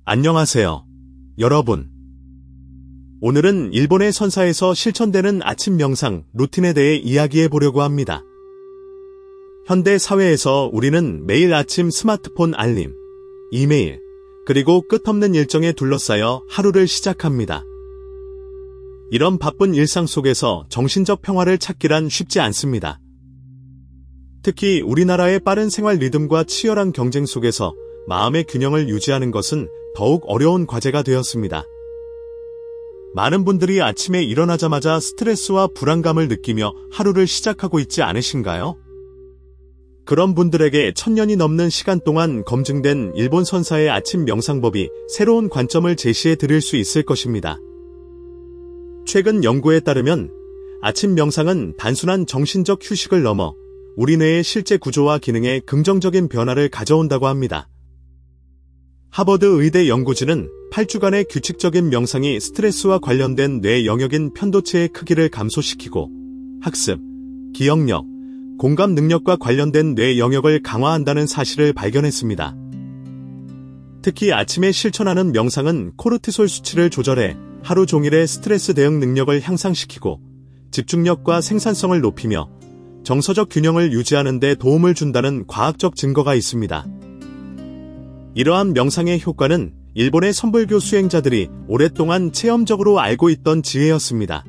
안녕하세요, 여러분. 오늘은 일본의 선사에서 실천되는 아침 명상 루틴에 대해 이야기해 보려고 합니다. 현대 사회에서 우리는 매일 아침 스마트폰 알림, 이메일, 그리고 끝없는 일정에 둘러싸여 하루를 시작합니다. 이런 바쁜 일상 속에서 정신적 평화를 찾기란 쉽지 않습니다. 특히 우리나라의 빠른 생활 리듬과 치열한 경쟁 속에서 마음의 균형을 유지하는 것은 더욱 어려운 과제가 되었습니다. 많은 분들이 아침에 일어나자마자 스트레스와 불안감을 느끼며 하루를 시작하고 있지 않으신가요? 그런 분들에게 1000년이 넘는 시간 동안 검증된 일본 선사의 아침 명상법이 새로운 관점을 제시해 드릴 수 있을 것입니다. 최근 연구에 따르면 아침 명상은 단순한 정신적 휴식을 넘어 우리 뇌의 실제 구조와 기능에 긍정적인 변화를 가져온다고 합니다. 하버드 의대 연구진은 8주간의 규칙적인 명상이 스트레스와 관련된 뇌 영역인 편도체의 크기를 감소시키고 학습, 기억력, 공감 능력과 관련된 뇌 영역을 강화한다는 사실을 발견했습니다. 특히 아침에 실천하는 명상은 코르티솔 수치를 조절해 하루 종일의 스트레스 대응 능력을 향상시키고 집중력과 생산성을 높이며 정서적 균형을 유지하는 데 도움을 준다는 과학적 증거가 있습니다. 이러한 명상의 효과는 일본의 선불교 수행자들이 오랫동안 체험적으로 알고 있던 지혜였습니다.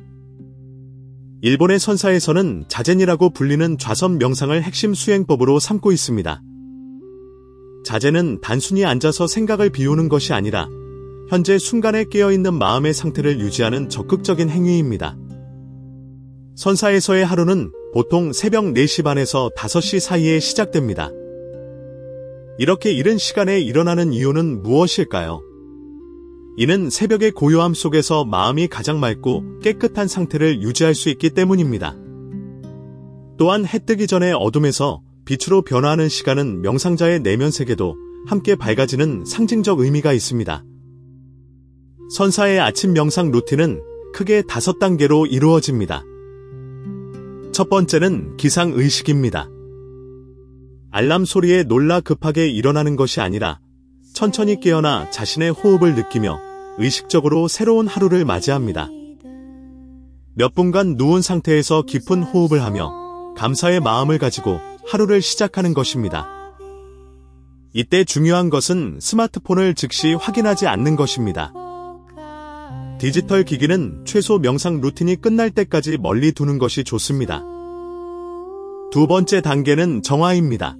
일본의 선사에서는 자젠이라고 불리는 좌선 명상을 핵심 수행법으로 삼고 있습니다. 자젠은 단순히 앉아서 생각을 비우는 것이 아니라 현재 순간에 깨어있는 마음의 상태를 유지하는 적극적인 행위입니다. 선사에서의 하루는 보통 새벽 4시 반에서 5시 사이에 시작됩니다. 이렇게 이른 시간에 일어나는 이유는 무엇일까요? 이는 새벽의 고요함 속에서 마음이 가장 맑고 깨끗한 상태를 유지할 수 있기 때문입니다. 또한 해 뜨기 전에 어둠에서 빛으로 변화하는 시간은 명상자의 내면 세계도 함께 밝아지는 상징적 의미가 있습니다. 선사의 아침 명상 루틴은 크게 5단계로 이루어집니다. 첫 번째는 기상의식입니다. 알람 소리에 놀라 급하게 일어나는 것이 아니라 천천히 깨어나 자신의 호흡을 느끼며 의식적으로 새로운 하루를 맞이합니다. 몇 분간 누운 상태에서 깊은 호흡을 하며 감사의 마음을 가지고 하루를 시작하는 것입니다. 이때 중요한 것은 스마트폰을 즉시 확인하지 않는 것입니다. 디지털 기기는 최소 명상 루틴이 끝날 때까지 멀리 두는 것이 좋습니다. 두 번째 단계는 정화입니다.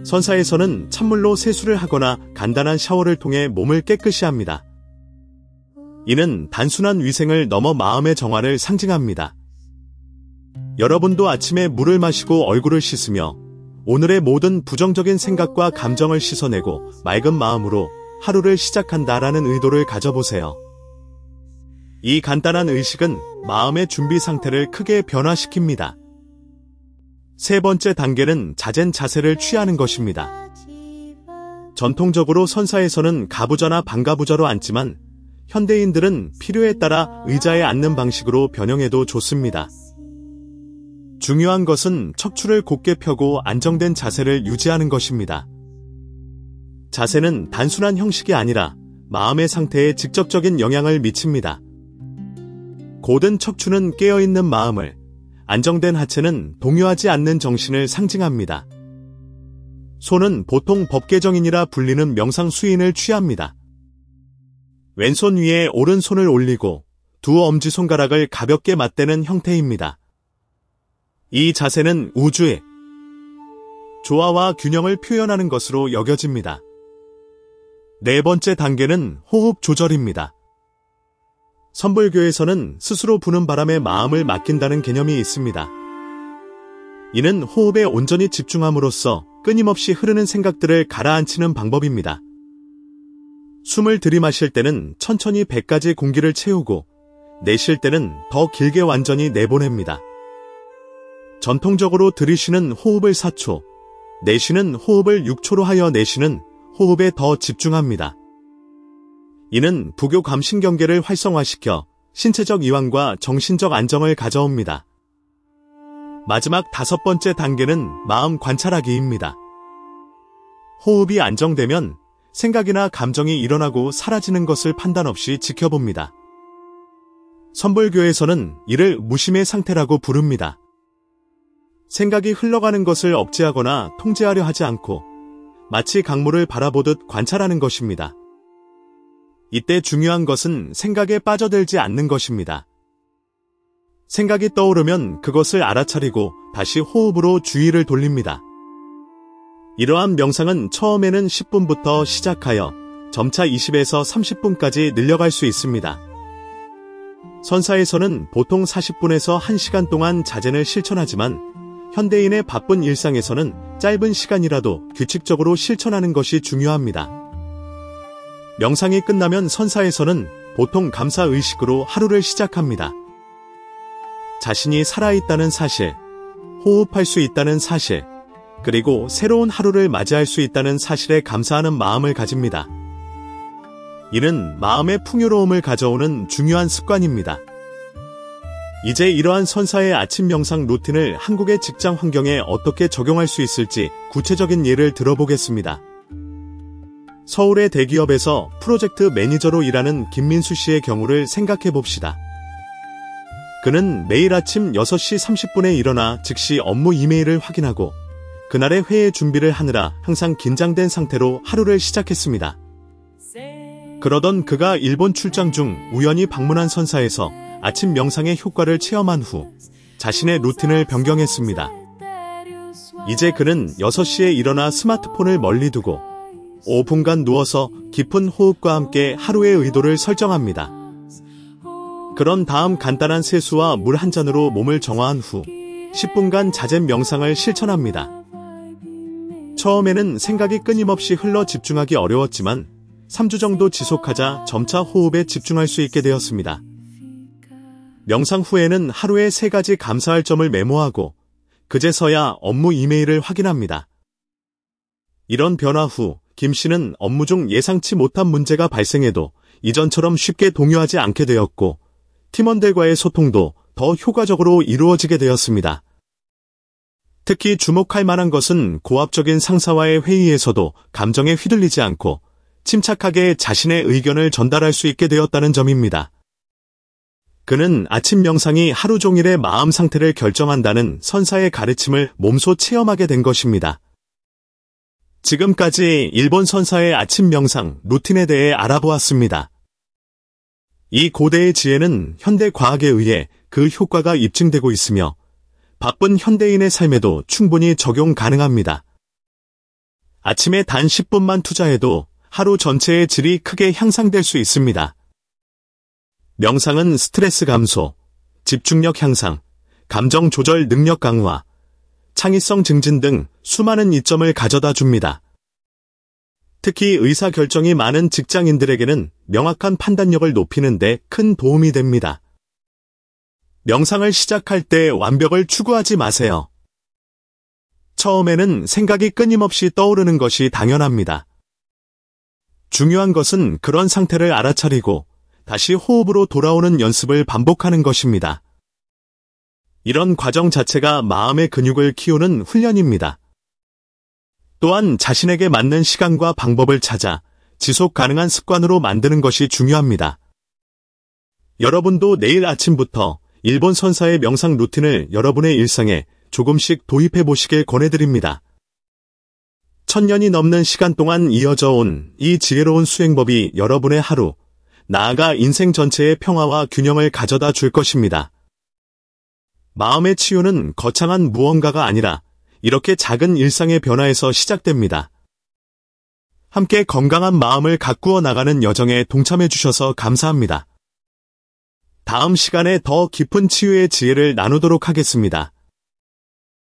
선사에서는 찬물로 세수를 하거나 간단한 샤워를 통해 몸을 깨끗이 합니다. 이는 단순한 위생을 넘어 마음의 정화를 상징합니다. 여러분도 아침에 물을 마시고 얼굴을 씻으며 오늘의 모든 부정적인 생각과 감정을 씻어내고 맑은 마음으로 하루를 시작한다라는 의도를 가져보세요. 이 간단한 의식은 마음의 준비 상태를 크게 변화시킵니다. 세 번째 단계는 자젠 자세를 취하는 것입니다. 전통적으로 선사에서는 가부좌나 반가부좌로 앉지만 현대인들은 필요에 따라 의자에 앉는 방식으로 변형해도 좋습니다. 중요한 것은 척추를 곧게 펴고 안정된 자세를 유지하는 것입니다. 자세는 단순한 형식이 아니라 마음의 상태에 직접적인 영향을 미칩니다. 고든 척추는 깨어있는 마음을, 안정된 하체는 동요하지 않는 정신을 상징합니다. 손은 보통 법계정인이라 불리는 명상 수인을 취합니다. 왼손 위에 오른손을 올리고 두 엄지손가락을 가볍게 맞대는 형태입니다. 이 자세는 우주의 조화와 균형을 표현하는 것으로 여겨집니다. 네 번째 단계는 호흡 조절입니다. 선불교에서는 스스로 부는 바람에 마음을 맡긴다는 개념이 있습니다. 이는 호흡에 온전히 집중함으로써 끊임없이 흐르는 생각들을 가라앉히는 방법입니다. 숨을 들이마실 때는 천천히 배까지 공기를 채우고 내쉴 때는 더 길게 완전히 내보냅니다. 전통적으로 들이쉬는 호흡을 4초, 내쉬는 호흡을 6초로 하여 내쉬는 호흡에 더 집중합니다. 이는 부교 감신경계를 활성화시켜 신체적 이완과 정신적 안정을 가져옵니다. 마지막 5번째 단계는 마음 관찰하기입니다. 호흡이 안정되면 생각이나 감정이 일어나고 사라지는 것을 판단 없이 지켜봅니다. 선불교에서는 이를 무심의 상태라고 부릅니다. 생각이 흘러가는 것을 억제하거나 통제하려 하지 않고 마치 강물을 바라보듯 관찰하는 것입니다. 이때 중요한 것은 생각에 빠져들지 않는 것입니다. 생각이 떠오르면 그것을 알아차리고 다시 호흡으로 주의를 돌립니다. 이러한 명상은 처음에는 10분부터 시작하여 점차 20에서 30분까지 늘려갈 수 있습니다. 선사에서는 보통 40분에서 1시간 동안 자젠을 실천하지만 현대인의 바쁜 일상에서는 짧은 시간이라도 규칙적으로 실천하는 것이 중요합니다. 명상이 끝나면 선사에서는 보통 감사의식으로 하루를 시작합니다. 자신이 살아있다는 사실, 호흡할 수 있다는 사실, 그리고 새로운 하루를 맞이할 수 있다는 사실에 감사하는 마음을 가집니다. 이는 마음의 풍요로움을 가져오는 중요한 습관입니다. 이제 이러한 선사의 아침 명상 루틴을 한국의 직장 환경에 어떻게 적용할 수 있을지 구체적인 예를 들어보겠습니다. 서울의 대기업에서 프로젝트 매니저로 일하는 김민수 씨의 경우를 생각해 봅시다. 그는 매일 아침 6시 30분에 일어나 즉시 업무 이메일을 확인하고 그날의 회의 준비를 하느라 항상 긴장된 상태로 하루를 시작했습니다. 그러던 그가 일본 출장 중 우연히 방문한 선사에서 아침 명상의 효과를 체험한 후 자신의 루틴을 변경했습니다. 이제 그는 6시에 일어나 스마트폰을 멀리 두고 5분간 누워서 깊은 호흡과 함께 하루의 의도를 설정합니다. 그런 다음 간단한 세수와 물 한 잔으로 몸을 정화한 후 10분간 자젠 명상을 실천합니다. 처음에는 생각이 끊임없이 흘러 집중하기 어려웠지만 3주 정도 지속하자 점차 호흡에 집중할 수 있게 되었습니다. 명상 후에는 하루에 3가지 감사할 점을 메모하고 그제서야 업무 이메일을 확인합니다. 이런 변화 후 김 씨는 업무 중 예상치 못한 문제가 발생해도 이전처럼 쉽게 동요하지 않게 되었고 팀원들과의 소통도 더 효과적으로 이루어지게 되었습니다. 특히 주목할 만한 것은 고압적인 상사와의 회의에서도 감정에 휘둘리지 않고 침착하게 자신의 의견을 전달할 수 있게 되었다는 점입니다. 그는 아침 명상이 하루 종일의 마음 상태를 결정한다는 선사의 가르침을 몸소 체험하게 된 것입니다. 지금까지 일본 선사의 아침 명상 루틴에 대해 알아보았습니다. 이 고대의 지혜는 현대 과학에 의해 그 효과가 입증되고 있으며 바쁜 현대인의 삶에도 충분히 적용 가능합니다. 아침에 단 10분만 투자해도 하루 전체의 질이 크게 향상될 수 있습니다. 명상은 스트레스 감소, 집중력 향상, 감정 조절 능력 강화, 창의성 증진 등 수많은 이점을 가져다 줍니다. 특히 의사결정이 많은 직장인들에게는 명확한 판단력을 높이는 데 큰 도움이 됩니다. 명상을 시작할 때 완벽을 추구하지 마세요. 처음에는 생각이 끊임없이 떠오르는 것이 당연합니다. 중요한 것은 그런 상태를 알아차리고 다시 호흡으로 돌아오는 연습을 반복하는 것입니다. 이런 과정 자체가 마음의 근육을 키우는 훈련입니다. 또한 자신에게 맞는 시간과 방법을 찾아 지속 가능한 습관으로 만드는 것이 중요합니다. 여러분도 내일 아침부터 일본 선사의 명상 루틴을 여러분의 일상에 조금씩 도입해 보시길 권해드립니다. 1000년이 넘는 시간 동안 이어져 온 이 지혜로운 수행법이 여러분의 하루, 나아가 인생 전체의 평화와 균형을 가져다 줄 것입니다. 마음의 치유는 거창한 무언가가 아니라 이렇게 작은 일상의 변화에서 시작됩니다. 함께 건강한 마음을 가꾸어 나가는 여정에 동참해 주셔서 감사합니다. 다음 시간에 더 깊은 치유의 지혜를 나누도록 하겠습니다.